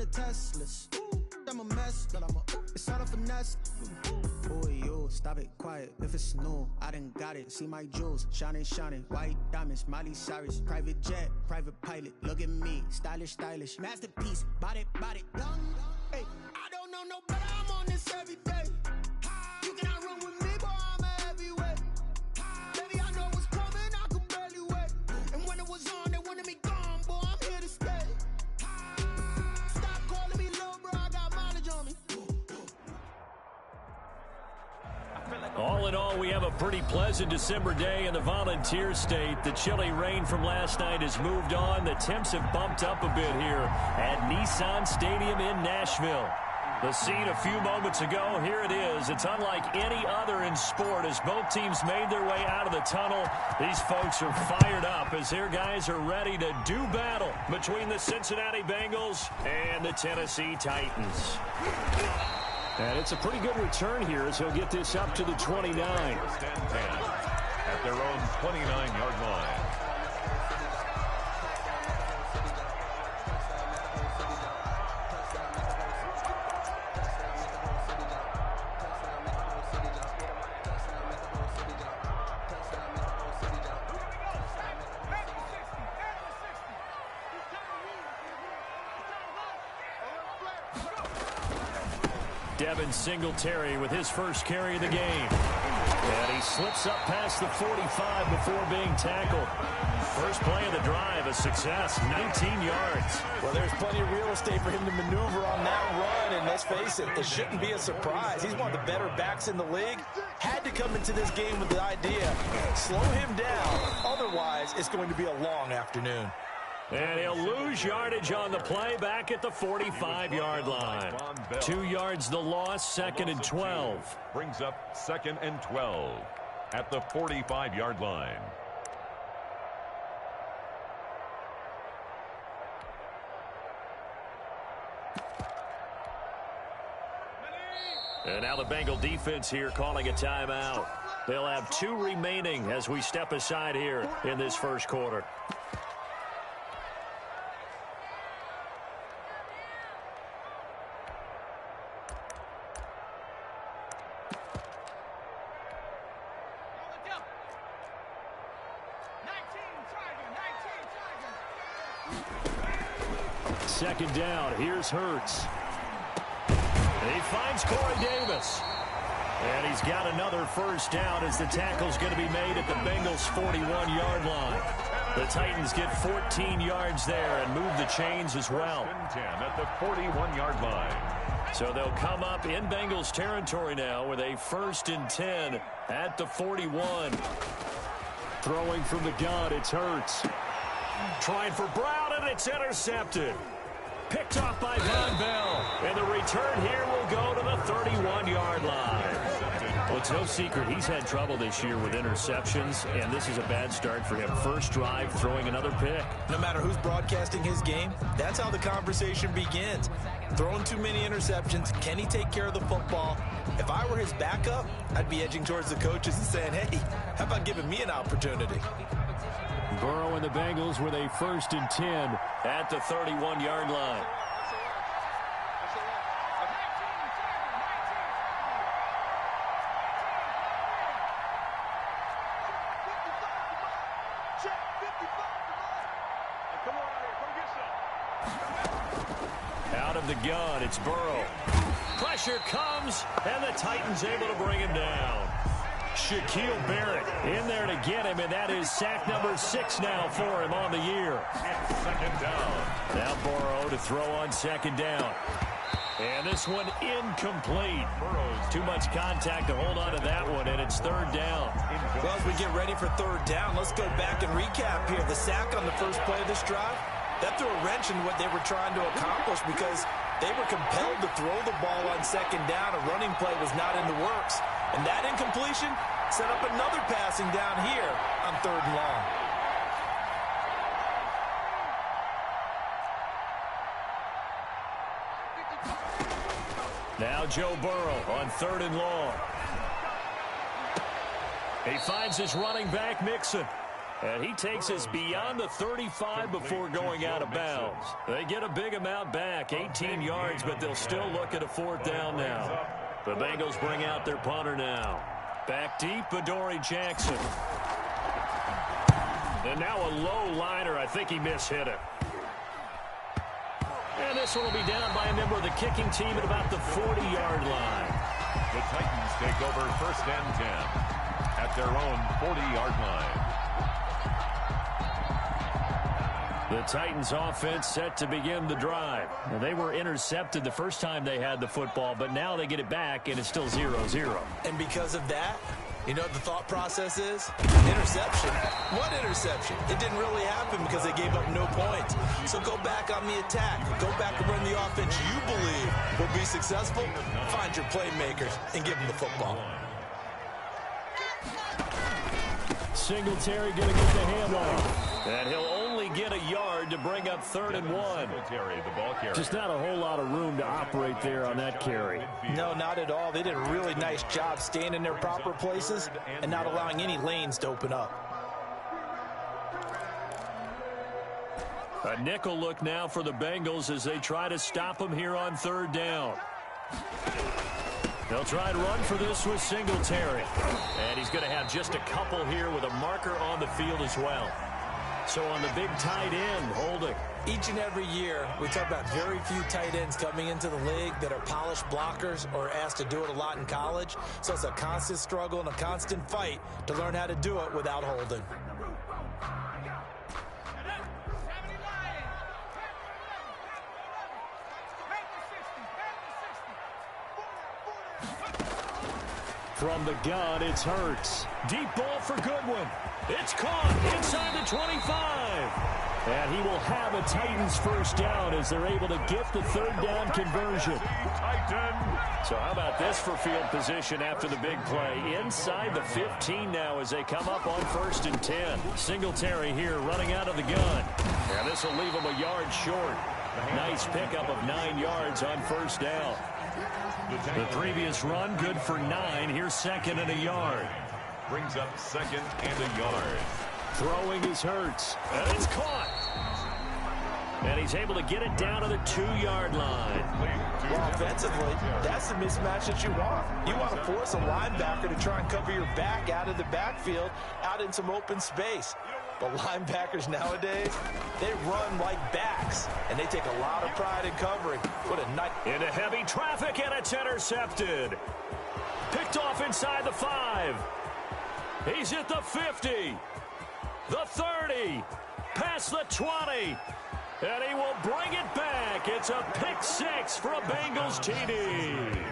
the Teslas. I'm a mess, but it's all a finesse. Boy, you stop it quiet. If it's new, I done got it. See my jewels, shining, white diamonds, Miley Cyrus, private jet, private pilot. Look at me, stylish, masterpiece, body, young. Hey, I don't know no better. I'm on this every day. You cannot run with me, boy. I'm a heavyweight. Baby, I know what's coming. I could barely wait. And when it was on, they wanted me gone, boy. I'm here to stay. Stop calling me low, bro. I got mileage on me. All in all, we have a pretty pleasant December day in the Volunteer State. The chilly rain from last night has moved on. The temps have bumped up a bit here at Nissan Stadium in Nashville. The scene a few moments ago, here it is. It's unlike any other in sport as both teams made their way out of the tunnel. These folks are fired up as their guys are ready to do battle between the Cincinnati Bengals and the Tennessee Titans. And it's a pretty good return here as he'll get this up to the 29. At their own 29-yard line. Devin Singletary with his first carry of the game. And he slips up past the 45 before being tackled. First play of the drive, a success, 19 yards. Well, there's plenty of real estate for him to maneuver on that run, and let's face it, it shouldn't be a surprise. He's one of the better backs in the league. Had to come into this game with the idea, slow him down, otherwise it's going to be a long afternoon. And he'll lose yardage on the play back at the 45-yard line. 2 yards the loss, second and 12. Brings up second and 12 at the 45-yard line. And now the Bengal defense here calling a timeout. They'll have 2 remaining as we step aside here in this first quarter. Second down, here's Hurts. He finds Corey Davis. And he's got another first down as the tackle's going to be made at the Bengals' 41-yard line. The Titans get 14 yards there and move the chains as well. 10 at the 41-yard line. So they'll come up in Bengals territory now with a 1st and 10 at the 41. Throwing from the gun, it's Hurts. Trying for Brown, and it's intercepted. Picked off by Von Bell. And the return here will go to the 31-yard line. Well, it's no secret he's had trouble this year with interceptions, and this is a bad start for him. First drive, throwing another pick. No matter who's broadcasting his game, that's how the conversation begins. Throwing too many interceptions, can he take care of the football? If I were his backup, I'd be edging towards the coaches and saying, hey, how about giving me an opportunity? Burrow and the Bengals with a 1st and 10 at the 31-yard line. Out of the gun, it's Burrow. Pressure comes, and the Titans able to bring him down. Shaquille Barrett in there to get him, and that is sack number 6 now for him on the year. Second down. Now Burrow to throw on second down. And this one incomplete. Too much contact to hold on to that one, and it's 3rd down. Well, as we get ready for 3rd down, let's go back and recap here. The sack on the first play of this drive, that threw a wrench in what they were trying to accomplish because they were compelled to throw the ball on second down. A running play was not in the works. And that incompletion set up another passing down here on 3rd and long. Now Joe Burrow on 3rd and long. He finds his running back, Mixon. And he takes us beyond the 35 before going out of bounds. They get a big amount back, 18 yards, but they'll still look at a 4th down now. The Bengals bring out their punter now. Back deep, Adoree Jackson. And now a low liner. I think he mishit it. And this one will be down by a member of the kicking team at about the 40-yard line. The Titans take over 1st and 10 at their own 40-yard line. The Titans offense set to begin the drive. And they were intercepted the first time they had the football, but now they get it back, and it's still 0-0. And because of that, you know what the thought process is? Interception. What interception? It didn't really happen because they gave up no points. So go back on the attack. Go back and run the offense you believe will be successful. Find your playmakers and give them the football. Singletary going to get the handoff. And he'll only get a yard to bring up 3rd and 1. Just not a whole lot of room to operate there on that carry. No, not at all. They did a really nice job staying in their proper places and not allowing any lanes to open up. A nickel look now for the Bengals as they try to stop him here on 3rd down. They'll try and run for this with Singletary. And he's going to have just a couple here with a marker on the field as well. So on the big tight end, holding. Each and every year, we talk about very few tight ends coming into the league that are polished blockers or asked to do it a lot in college. So it's a constant struggle and a constant fight to learn how to do it without holding. From the gun, it's Hurts. Deep ball for Goodwin. It's caught inside the 25. And he will have a Titans 1st down as they're able to get the 3rd down conversion. So how about this for field position after the big play? Inside the 15 now as they come up on 1st and 10. Singletary here running out of the gun. And this will leave him a yard short. Nice pickup of 9 yards on 1st down. The previous run good for 9. Here's 2nd and a yard. Brings up 2nd and a yard. Throwing is Hurts. And it's caught. And he's able to get it down to the 2-yard line. Well, offensively, that's the mismatch that you want. You want to force a linebacker to try and cover your back out of the backfield, out in some open space. But linebackers nowadays, they run like backs, and they take a lot of pride in covering. What a night. Into heavy traffic, and it's intercepted. Picked off inside the 5. He's at the 50. The 30. Past the 20. And he will bring it back. It's a pick 6 for a Bengals TD.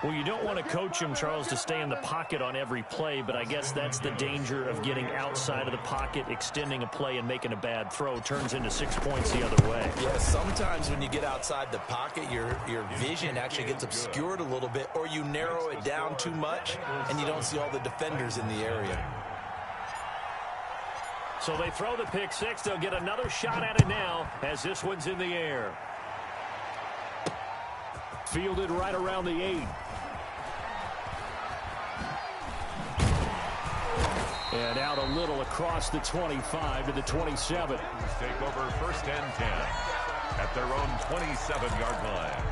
Well, you don't want to coach him, Charles, to stay in the pocket on every play, but I guess that's the danger of getting outside of the pocket, extending a play, and making a bad throw. Turns into 6 points the other way. Yeah, sometimes when you get outside the pocket, your vision actually gets obscured a little bit, or you narrow it down too much, and you don't see all the defenders in the area. So they throw the pick 6. They'll get another shot at it now as this one's in the air. Fielded right around the 8. And out a little across the 25 to the 27. Take over 1st and 10 at their own 27-yard line.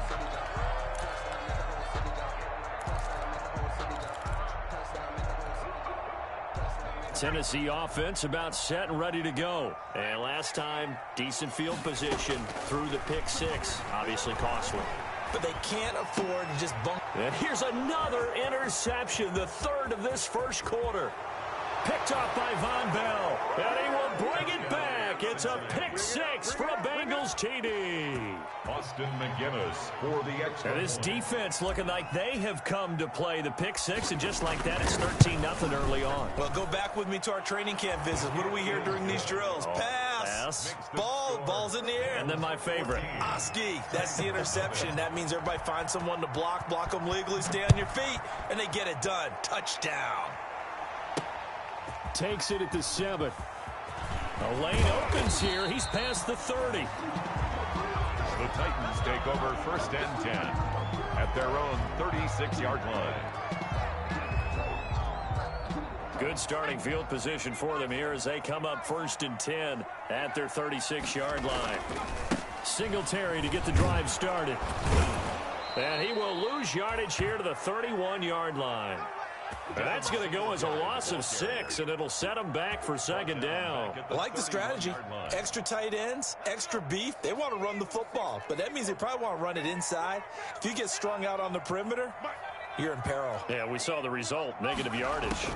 Tennessee offense about set and ready to go. And last time, decent field position through the pick 6. Obviously costly. But they can't afford to just bump. And here's another interception, the 3rd of this 1st quarter. Picked off by Von Bell. And he will bring it back. It's a pick 6 for a Bengals TD. Austin McGinnis for the extra. And this defense looking like they have come to play the pick 6. And just like that, it's 13-0 early on. Well, go back with me to our training camp visit. What do we hear during these drills? Pass. Ball's in the air. And then my favorite. Oski. That's the interception. That means everybody finds someone to block them legally, stay on your feet, and they get it done. Touchdown. Takes it at the 7. The lane opens here. He's past the 30. The Titans take over 1st and 10 at their own 36-yard line. Good starting field position for them here as they come up 1st and 10 at their 36-yard line. Singletary to get the drive started. And he will lose yardage here to the 31-yard line. And that's going to go as a loss of 6, and it'll set them back for 2nd down. I like the strategy. Extra tight ends, extra beef. They want to run the football, but that means they probably want to run it inside. If you get strung out on the perimeter, you're in peril. Yeah, we saw the result, negative yardage.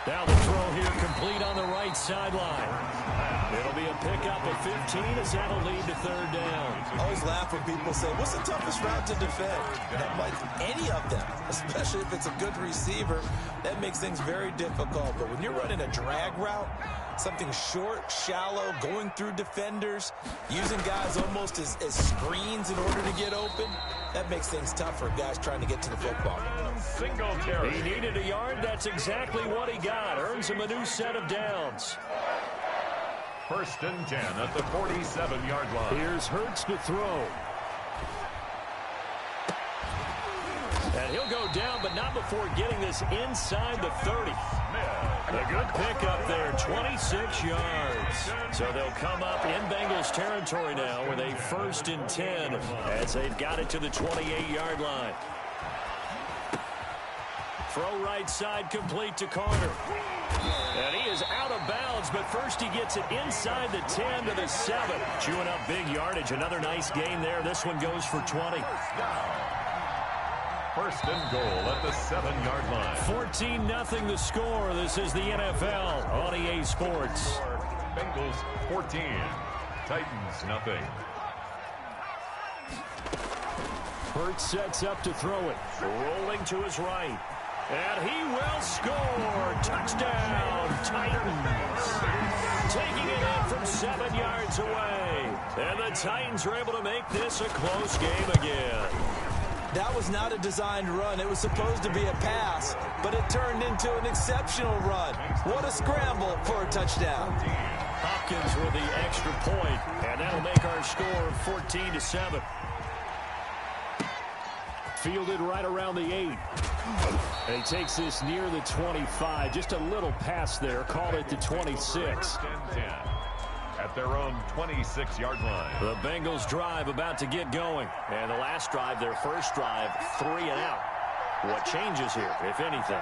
Now the throw here complete on the right sideline. It'll be a pickup of 15 as that'll lead to 3rd down. I always laugh when people say, what's the toughest route to defend? And I'm like, any of them, especially if it's a good receiver, that makes things very difficult. But when you're running a drag route, something short, shallow, going through defenders, using guys almost as screens in order to get open, that makes things tough for guys trying to get to the football. Singletary. He needed a yard. That's exactly what he got. Earns him a new set of downs. 1st and 10 at the 47-yard line. Here's Hurts to throw. And he'll go down, but not before getting this inside the 30. A good pickup there, 26 yards. So they'll come up in Bengals territory now with a 1st and 10 as they've got it to the 28-yard line. Throw right side complete to Carter. And he is out of bounds, but first he gets it inside the 10 to the 7. Chewing up big yardage. Another nice gain there. This one goes for 20. 1st and goal at the 7-yard line. 14-0 the score. This is the NFL on EA Sports. Bengals 14. Titans nothing. Hurts sets up to throw it. Rolling to his right. And he will score. Touchdown, Titans. Taking it in from 7 yards away. And the Titans are able to make this a close game again. That was not a designed run. It was supposed to be a pass, but it turned into an exceptional run. What a scramble for a touchdown. Hopkins with the extra point, and that'll make our score 14-7. Fielded right around the 8. And he takes this near the 25. Just a little pass there. Called it to 26. 1st and 10 at their own 26-yard line. The Bengals drive about to get going. And the last drive, their first drive, 3 and out. What changes here, if anything?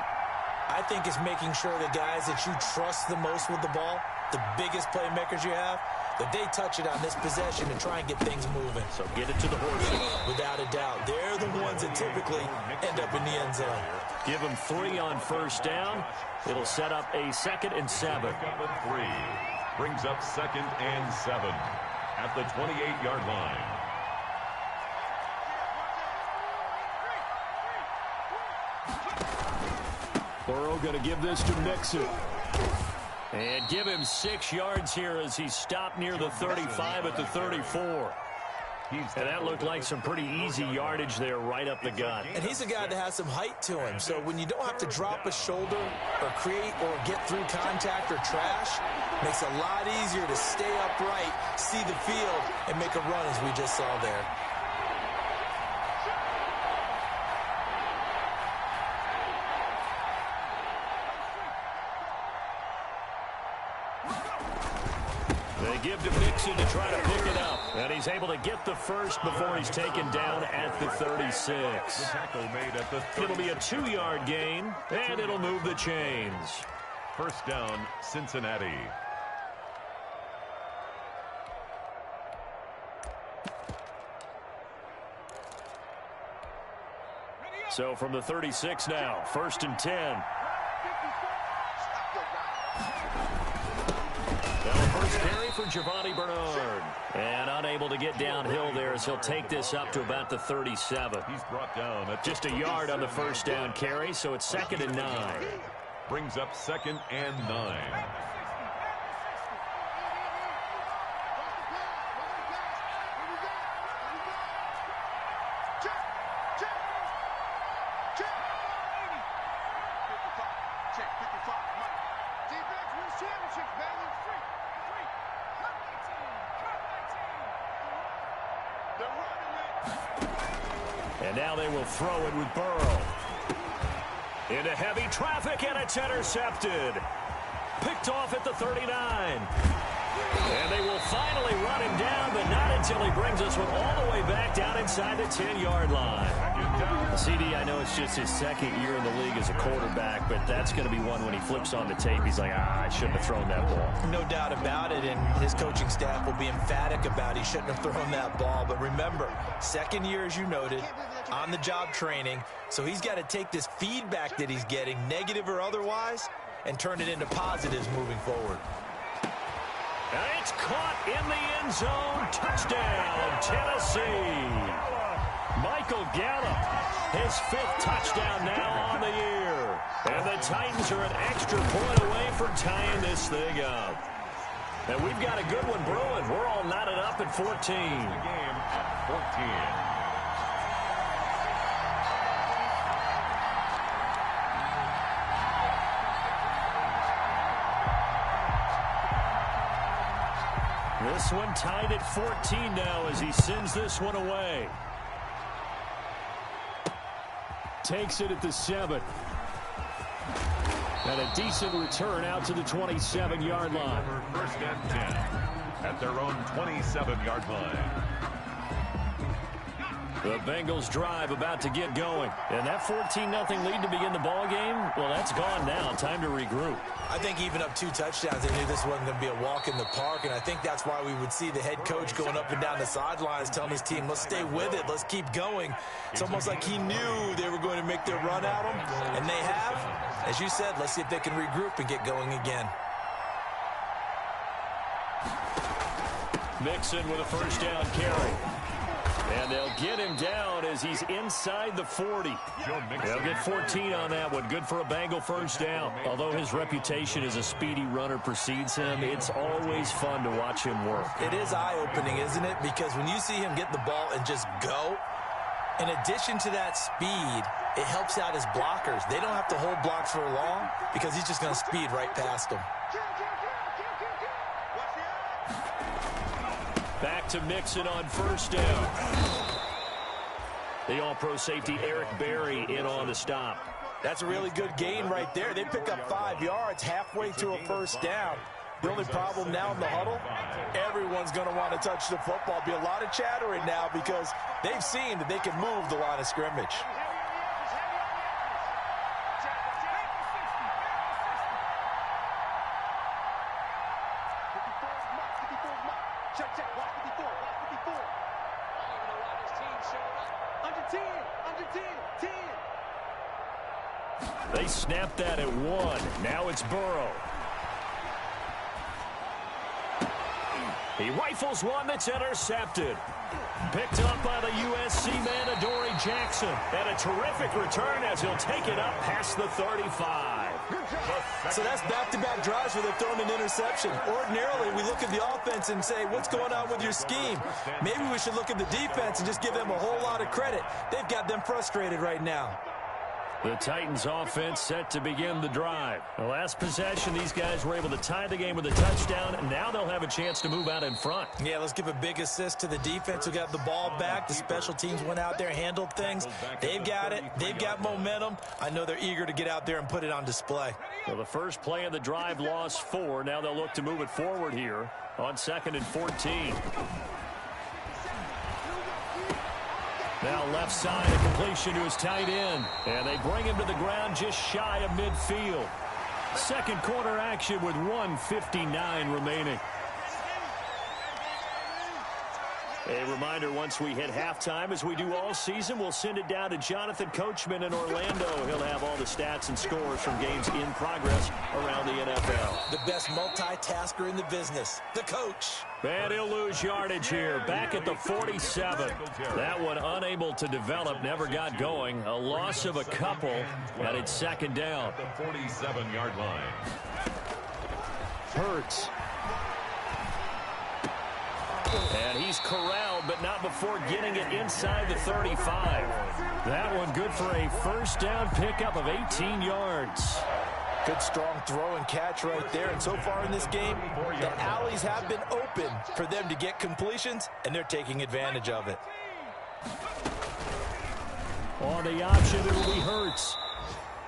I think it's making sure the guys that you trust the most with the ball, the biggest playmakers you have, that they touch it on this possession and try and get things moving. So get it to the horse. Without a doubt. They're the ones that typically end up in the end zone. Give them 3 on 1st down. It'll set up a 2nd and 7. Pickup of 3 brings up 2nd and 7 at the 28-yard line. Burrow going to give this to Mixon. And give him 6 yards here as he stopped near the 35 at the 34. And that looked like some pretty easy yardage there right up the gut. And he's a guy that has some height to him. So when you don't have to drop a shoulder or create or get through contact or trash, makes it a lot easier to stay upright, see the field, and make a run as we just saw there. They give to Mixon to try to pick it up. And he's able to get the first before he's taken down at the 36. Tackle made at the 30. It'll be a 2-yard gain, and it'll move the chains. 1st down, Cincinnati. So from the 36 now, 1st and 10. First carry for Giovanni Bernard. And unable to get downhill there as he'll take this up to about the 37. He's brought down at just a yard on the 1st down carry, so it's 2nd and 9. Brings up 2nd and 9. And now they will throw it with Burrow. Into heavy traffic, and it's intercepted. Picked off at the 39. And they will finally run him down, but not until he brings us one all the way back down inside the 10-yard line. CD, I know it's just his second year in the league as a quarterback, but that's going to be one when he flips on the tape. He's like, I shouldn't have thrown that ball. No doubt about it, and his coaching staff will be emphatic about he shouldn't have thrown that ball. But remember, second year, as you noted, on-the-job training, so he's got to take this feedback that he's getting, negative or otherwise, and turn it into positives moving forward. And it's caught in the end zone. Touchdown, Tennessee. Michael Gallup, his 5th touchdown now on the year. And the Titans are an extra point away from tying this thing up. And we've got a good one brewing. We're all knotted up at 14. The game at 14. This one tied at 14 now as he sends this one away. Takes it at the 7. And a decent return out to the 27-yard line. First and 10 at their own 27-yard line. The Bengals drive about to get going. And that 14-0 lead to begin the ball game, well, that's gone now. Time to regroup. I think even up 2 touchdowns, they knew this wasn't going to be a walk in the park, and I think that's why we would see the head coach going up and down the sidelines telling his team, let's stay with it, let's keep going. It's almost like he knew they were going to make their run at him, and they have. As you said, let's see if they can regroup and get going again. Mixon with a first down carry. And they'll get him down as he's inside the 40. They'll get 14 on that one. Good for a Bengal first down. Although his reputation as a speedy runner precedes him, it's always fun to watch him work. It is eye-opening, isn't it? Because when you see him get the ball and just go, in addition to that speed, it helps out his blockers. They don't have to hold blocks for long because he's just going to speed right past them. Back to Mixon on first down. The all-pro safety Eric Berry in on the stop. That's a really good gain right there. They pick up 5 yards halfway to a first down. The only problem now in the huddle, everyone's going to want to touch the football. Be a lot of chattering now because they've seen that they can move the line of scrimmage. They snapped that at 1. Now it's Burrow. He rifles one that's intercepted. Picked up by the USC man, Adoree Jackson. And a terrific return as he'll take it up past the 35. So that's back-to-back drives where they've thrown an interception. Ordinarily, we look at the offense and say, what's going on with your scheme? Maybe we should look at the defense and just give them a whole lot of credit. They've got them frustrated right now. The Titans offense set to begin the drive. The last possession, these guys were able to tie the game with a touchdown, and now they'll have a chance to move out in front. Yeah, let's give a big assist to the defense who got the ball back. The special teams went out there, handled things. They've got it. They've got momentum. I know they're eager to get out there and put it on display. Well, the first play of the drive lost 4. Now they'll look to move it forward here on 2nd and 14. Now left side, a completion to his tight end. And they bring him to the ground just shy of midfield. Second quarter action with 1:59 remaining. A reminder, once we hit halftime, as we do all season, we'll send it down to Jonathan Coachman in Orlando. He'll have all the stats and scores from games in progress around the NFL. The best multitasker in the business, the coach. And he'll lose yardage here, back at the 47. That one unable to develop, never got going. A loss of a couple, and it's second down. The 47-yard line. Hurts. And he's corralled, but not before getting it inside the 35. That one good for a first down pickup of 18 yards. Good strong throw and catch right there. And so far in this game, the alleys have been open for them to get completions, and they're taking advantage of it. On the option, it will be Hurts.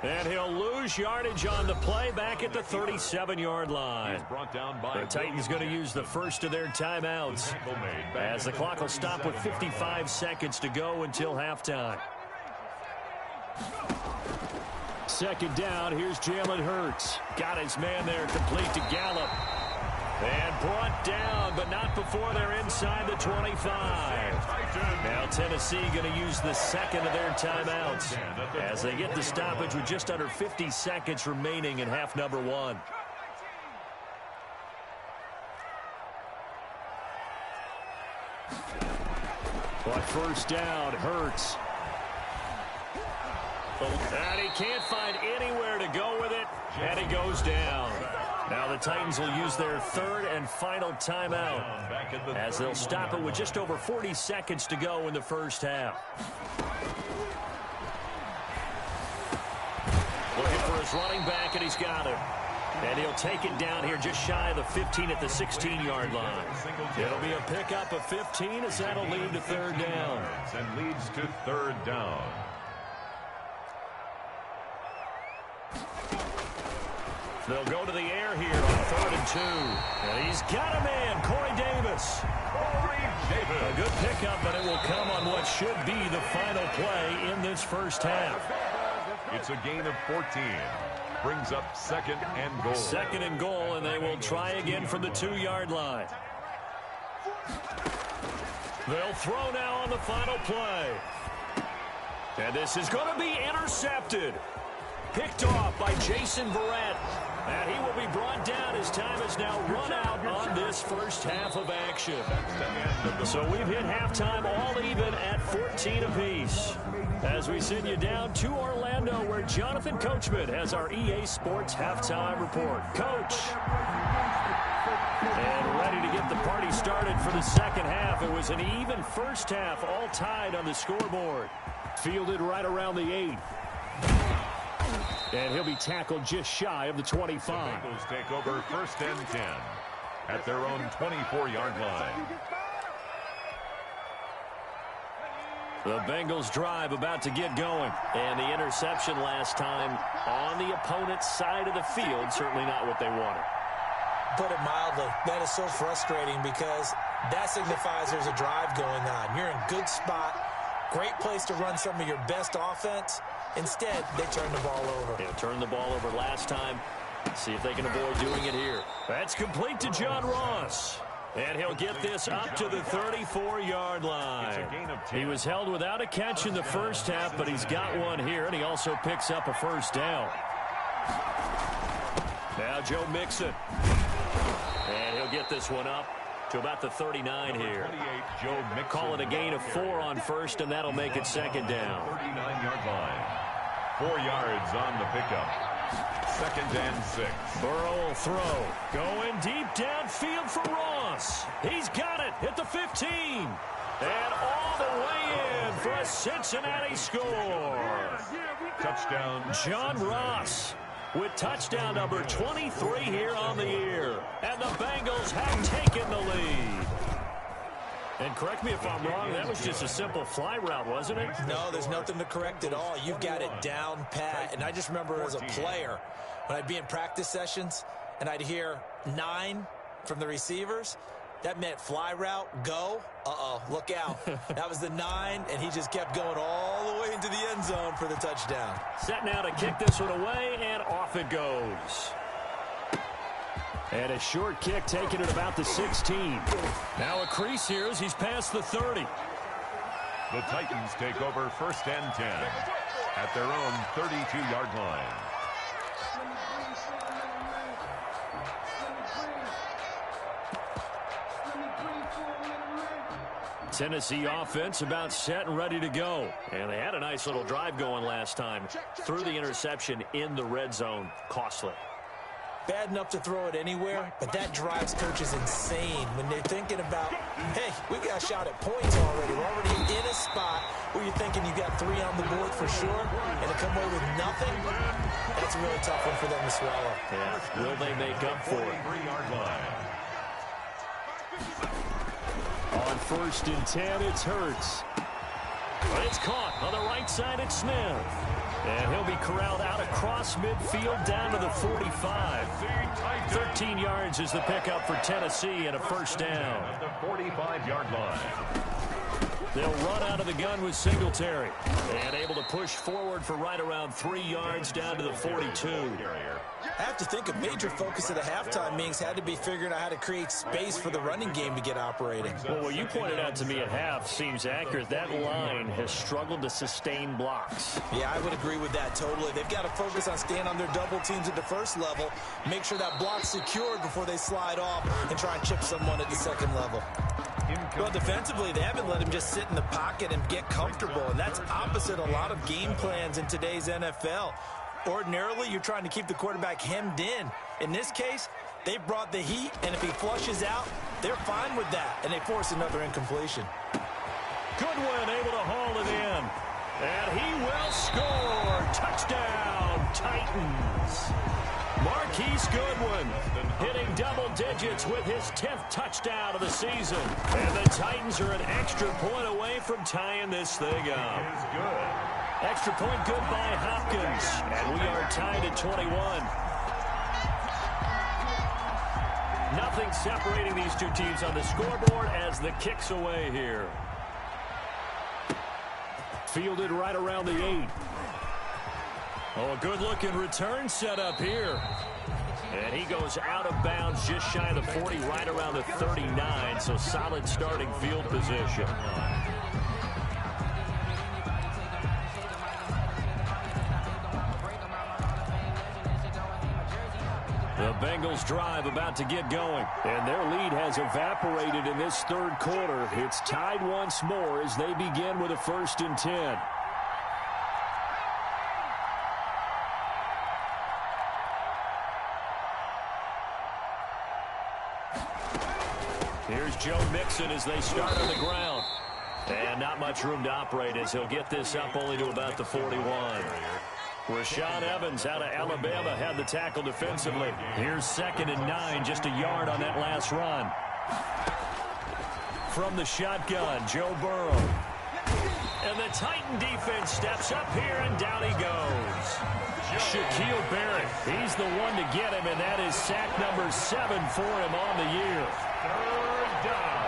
And he'll lose yardage on the play back at the 37-yard line. The Titans going to use the first of their timeouts as the clock will stop with 55 seconds to go until halftime. Second down, here's Jalen Hurts. Got his man there, complete to Gallup. And brought down, but not before they're inside the 25. Now Tennessee going to use the second of their timeouts as they get the stoppage with just under 50 seconds remaining in half number one. But first down, Hurts. And he can't find anywhere to go with it, and he goes down. Now the Titans will use their third and final timeout as they'll stop it with just over 40 seconds to go in the first half. Looking for his running back, and he's got him. And he'll take it down here just shy of the 15 at the 16-yard line. It'll be a pickup of 15 as that'll lead to third down. And leads to third down. They'll go to the air here on 3rd and 2. And he's got a man, Corey Davis. A good pickup, but it will come on what should be the final play in this first half. It's a gain of 14. Brings up second and goal. Second and goal, and they will try again from the 2-yard line. They'll throw now on the final play. And this is going to be intercepted. Picked off by Jason Verrett. And he will be brought down as time is now run out on this first half of action. So we've hit halftime all even at 14 apiece. As we send you down to Orlando, where Jonathan Coachman has our EA Sports halftime report. Coach. And ready to get the party started for the second half. It was an even first half, all tied on the scoreboard. Fielded right around the 8. And he'll be tackled just shy of the 25. The Bengals take over 1st and 10 at their own 24-yard line. The Bengals drive about to get going. And the interception last time on the opponent's side of the field, certainly not what they wanted. Put it mildly, that is so frustrating because that signifies there's a drive going on. You're in good spot, great place to run some of your best offense. Instead, they turn the ball over. Yeah, turned the ball over last time. See if they can avoid doing it here. That's complete to John Ross. And he'll get this up to the 34-yard line. He was held without a catch in the first half, but he's got one here, and he also picks up a first down. Now Joe Mixon. And he'll get this one up to about the 39 here. Call it a gain of 4 on first, and that'll make it second down. 39-yard line. 4 yards on the pickup. 2nd and 6. Burrow will throw. Going deep downfield for Ross. He's got it at the 15. And all the way in for a Cincinnati score. Touchdown. John Ross with touchdown number 23 here on the year. And the Bengals have taken the lead. And correct me if I'm wrong, that was just a simple fly route, wasn't it? No, there's nothing to correct at all. You've got it down pat. And I just remember as a player, when I'd be in practice sessions and I'd hear 9 from the receivers, that meant fly route, go. Uh-oh, look out. That was the 9, and he just kept going all the way into the end zone for the touchdown. Set now to kick this one away, and off it goes. And a short kick taken at about the 16. Now a crease here as he's past the 30. The Titans take over 1st and 10 at their own 32-yard line. Tennessee offense about set and ready to go. And they had a nice little drive going last time. Threw the interception in the red zone. Costly. Bad enough to throw it anywhere, but that drives coaches insane when they're thinking about, hey, we got a shot at points already. We're already in a spot where you're thinking you got 3 on the board for sure, and to come away with nothing, that's a really tough one for them to swallow. Yeah, will they make up for it? 3-yard line. On 1st and 10, it's Hurts. But it's caught on the right side. It's Smith. And he'll be corralled out across midfield down to the 45. 13 yards is the pickup for Tennessee and a first down. At the 45-yard line. They'll run out of the gun with Singletary. And able to push forward for right around 3 yards down to the 42. I have to think a major focus of the halftime meetings had to be figuring out how to create space for the running game to get operating. Well, what you pointed out to me at half seems accurate. That line has struggled to sustain blocks. Yeah, I would agree with that totally. They've got to focus on staying on their double teams at the first level, make sure that block's secured before they slide off and try and chip someone at the second level. Well, defensively, they haven't let him just sit in the pocket and get comfortable, and that's opposite a lot of game plans in today's NFL. Ordinarily, you're trying to keep the quarterback hemmed in. In this case, they brought the heat, and if he flushes out, they're fine with that, and they force another incompletion. Goodwin able to haul it in, and he will score. Touchdown, Titans. Marquise Goodwin hitting double digits with his 10th touchdown of the season. And the Titans are an extra point away from tying this thing up. Extra point good by Hopkins. And we are tied at 21. Nothing separating these two teams on the scoreboard as the kick's away here. Fielded right around the 8. Oh, a good-looking return set up here. And he goes out of bounds just shy of the 40, right around the 39, so solid starting field position. The Bengals drive about to get going, and their lead has evaporated in this third quarter. It's tied once more as they begin with a 1st and 10. Here's Joe Mixon as they start on the ground. And not much room to operate as he'll get this up only to about the 41. Rashaan Evans out of Alabama had the tackle defensively. Here's 2nd and 9, just a yard on that last run. From the shotgun, Joe Burrow. And the Titan defense steps up here, and down he goes. Shaquille Barrett, he's the one to get him, and that is sack number 7 for him on the year. 3rd down.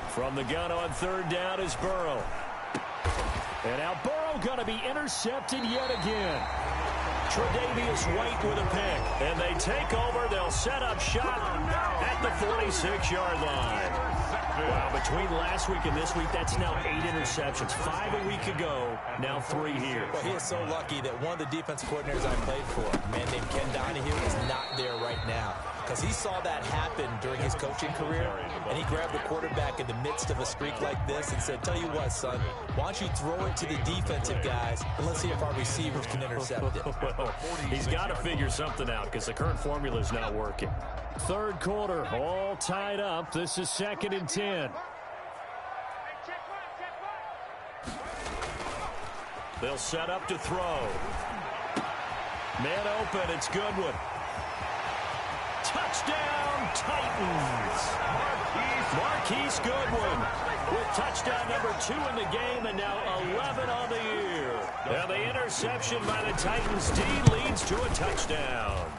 From the gun on 3rd down is Burrow. And now Burrow going to be intercepted yet again. Tre'Davious White with a pick. And they take over. They'll set up shop at the 46-yard line. Wow, between last week and this week, that's now 8 interceptions. 5 a week ago, now 3 here. Well, he is so lucky that one of the defense coordinators I played for, a man named Ken Donahue, is not there right now. Because he saw that happen during his coaching career, and he grabbed the quarterback in the midst of a streak like this and said, tell you what, son, why don't you throw it to the defensive guys, and let's see if our receivers can intercept it. Well, he's got to figure something out because the current formula is not working. 3rd quarter, all tied up. This is 2nd and 10. They'll set up to throw. Man open, it's Goodwin. Touchdown, Titans. Marquise Goodwin with touchdown number 2 in the game and now 11 on the year. Now the interception by the Titans D leads to a touchdown.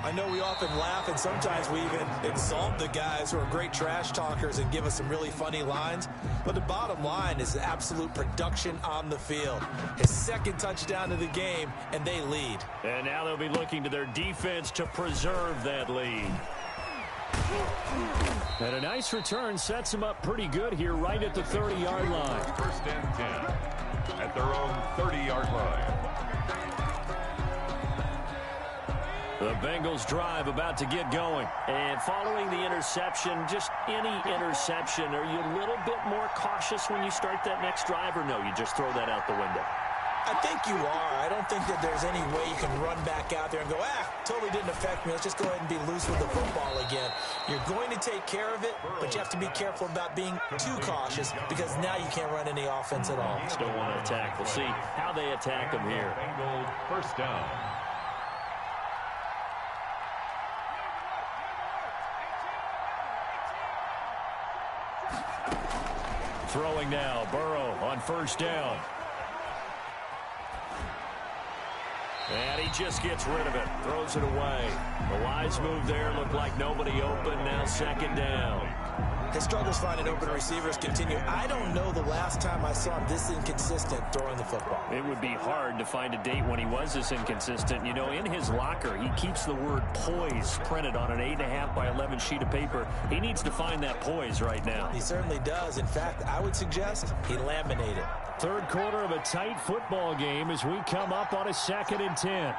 I know we often laugh and sometimes we even insult the guys who are great trash talkers and give us some really funny lines. But the bottom line is absolute production on the field. His 2nd touchdown of the game, and they lead. And now they'll be looking to their defense to preserve that lead. And a nice return sets them up pretty good here right at the 30-yard line. 1st and 10 at their own 30-yard line. The Bengals drive about to get going. And following the interception, just any interception, are you a little bit more cautious when you start that next drive, or no, you just throw that out the window? I think you are. I don't think that there's any way you can run back out there and go, totally didn't affect me. Let's just go ahead and be loose with the football again. You're going to take care of it, but you have to be careful about being too cautious because now you can't run any offense at all. Just don't want to attack. We'll see how they attack them here. Bengals 1st down. Throwing now, Burrow on first down. And he just gets rid of it, throws it away. The wise move there, looked like nobody open, now second down. His struggles finding open receivers continue. I don't know the last time I saw him this inconsistent throwing the football. It would be hard to find a date when he was this inconsistent. You know, in his locker, he keeps the word poise printed on an 8.5 by 11 sheet of paper. He needs to find that poise right now. He certainly does. In fact, I would suggest he laminated. Third quarter of a tight football game as we come up on a 2nd and 10.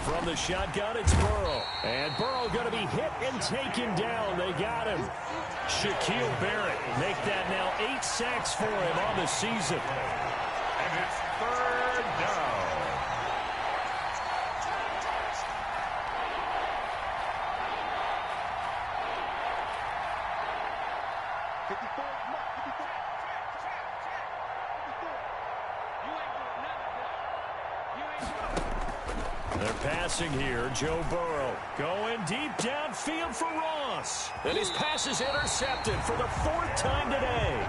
From the shotgun, it's Burrow. And Burrow going to be hit and taken down. They got him. Shaquille Barrett make that now 8 sacks for him on the season. And it's third down. They're passing here. Joe Burrow going deep downfield for Ross. And his pass is intercepted for the 4th time today.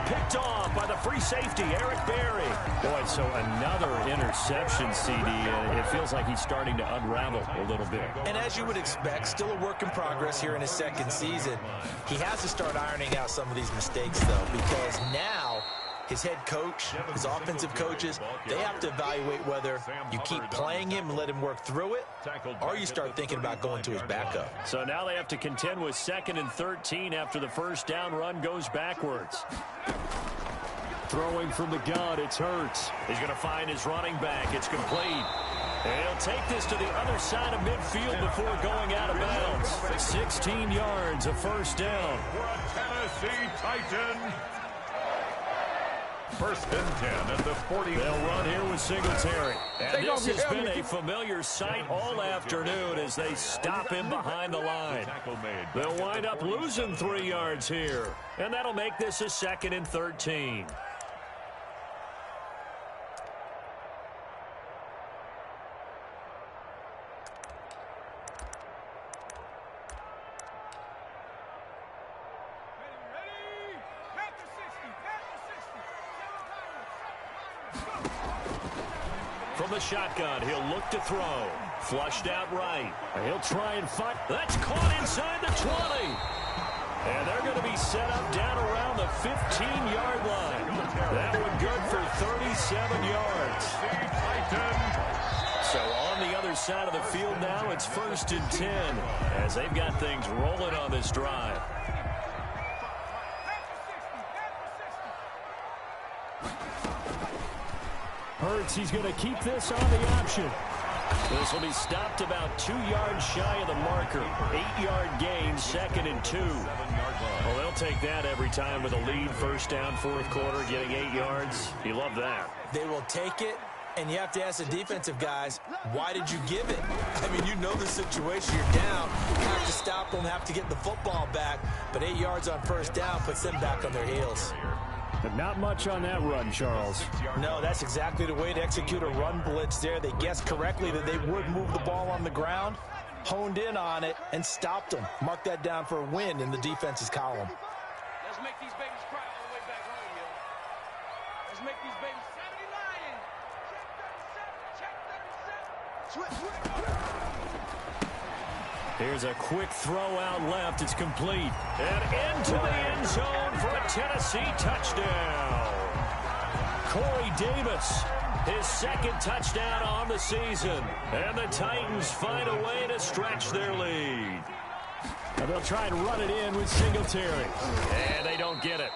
Picked off by the free safety, Eric Berry. Boy, so another interception, CD. It feels like he's starting to unravel a little bit. And as you would expect, still a work in progress here in his 2nd season. He has to start ironing out some of these mistakes, though, because now his head coach, his offensive coaches, they have to evaluate whether you keep playing him and let him work through it, or you start thinking about going to his backup. So now they have to contend with 2nd and 13 after the first down run goes backwards. Throwing from the gun, it's Hurts. He's going to find his running back. It's complete. And he'll take this to the other side of midfield before going out of bounds. 16 yards, a first down. For a Tennessee Titan. 1st and 10 at the 40. They'll run here with Singletary. And this has been a familiar sight all afternoon as they stop him behind the line. They'll wind up losing 3 yards here. And that'll make this a 2nd and 13. From the shotgun, he'll look to throw. Flushed out right. He'll try and fight. That's caught inside the 20. And they're going to be set up down around the 15-yard line. That one good for 37 yards. So on the other side of the field now, it's 1st and 10 as they've got things rolling on this drive. Hurts, he's going to keep this on the option. This will be stopped about 2 yards shy of the marker. 8-yard gain, 2nd and 2. Well, they'll take that every time with a lead. First down, 4th quarter, getting 8 yards. You love that. They will take it, and you have to ask the defensive guys, why did you give it? I mean, you know the situation. You're down. You have to stop them, have to get the football back. But 8 yards on first down puts them back on their heels. But not much on that run, Charles. No, that's exactly the way to execute a run blitz there. They guessed correctly that they would move the ball on the ground, honed in on it, and stopped them. Mark that down for a win in the defense's column. Let's make these babies cry all the way back home, yo. Let's make these babies 70 Lions. Check 37. Check 37. Here's a quick throw out left. It's complete. And into the end zone for a Tennessee touchdown. Corey Davis, his 2nd touchdown on the season. And the Titans find a way to stretch their lead. And they'll try and run it in with Singletary. And they don't get it.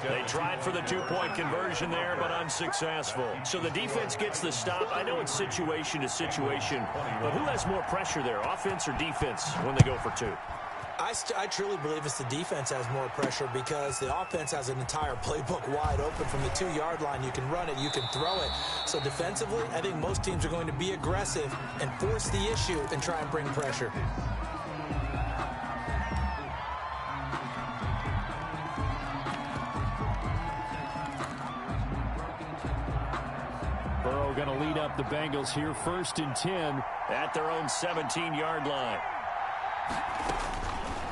They tried for the 2-point conversion there, but unsuccessful. So the defense gets the stop. I know it's situation to situation, but who has more pressure there, offense or defense, when they go for 2? I truly believe it's the defense has more pressure because the offense has an entire playbook wide open from the 2-yard line. You can run it, you can throw it. So defensively, I think most teams are going to be aggressive and force the issue and try and bring pressure. are going to lead up the Bengals here 1st and 10 at their own 17-yard line.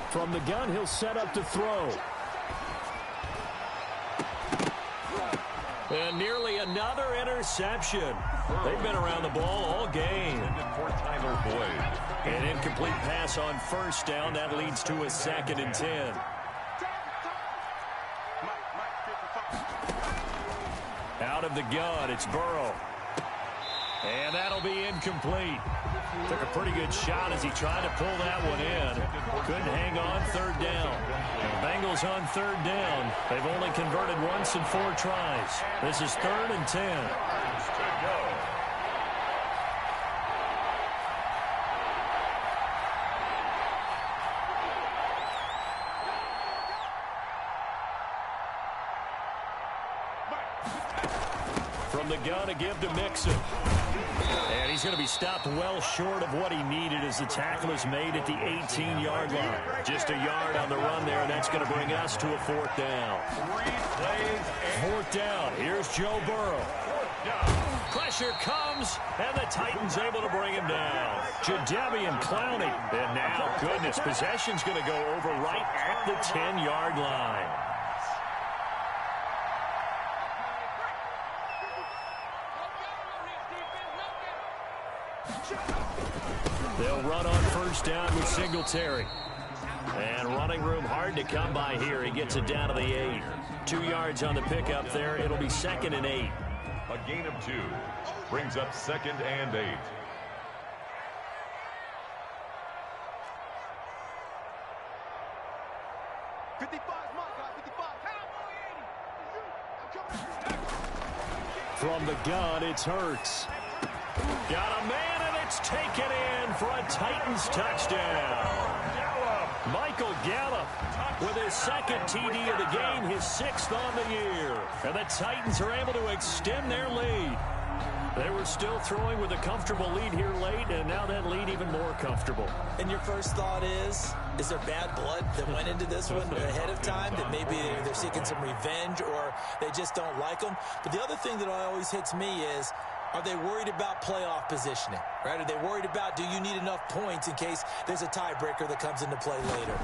From the gun, he'll set up to throw. And nearly another interception. They've been around the ball all game. An incomplete pass on 1st down. That leads to a 2nd and 10. Out of the gun, it's Burrow. And that'll be incomplete. Took a pretty good shot as he tried to pull that one in. Couldn't hang on 3rd down. And the Bengals on 3rd down. They've only converted once in 4 tries. This is 3rd and 10. From the gun, a give to Mixon. And he's going to be stopped well short of what he needed as the tackle is made at the 18-yard line. Just a yard on the run there, and that's going to bring us to a 4th down. 4th down. Here's Joe Burrow. Pressure comes, and the Titans able to bring him down. Jadeveon Clowney. And now, goodness, possession's going to go over right at the 10-yard line. They'll run on 1st down with Singletary. And running room hard to come by here. He gets it down to the 8. 2 yards on the pickup there. It'll be 2nd and 8. A gain of 2 brings up 2nd and 8. From the gun, it's Hurts. Got a man, and it's taken in for a Titans touchdown. Michael Gallup with his 2nd TD of the game, his 6th on the year. And the Titans are able to extend their lead. They were still throwing with a comfortable lead here late, and now that lead even more comfortable. And your first thought is there bad blood that went into this one ahead of time, that maybe they're seeking some revenge or they just don't like them? But the other thing that always hits me is, are they worried about playoff positioning, right? Are they worried about, do you need enough points in case there's a tiebreaker that comes into play later?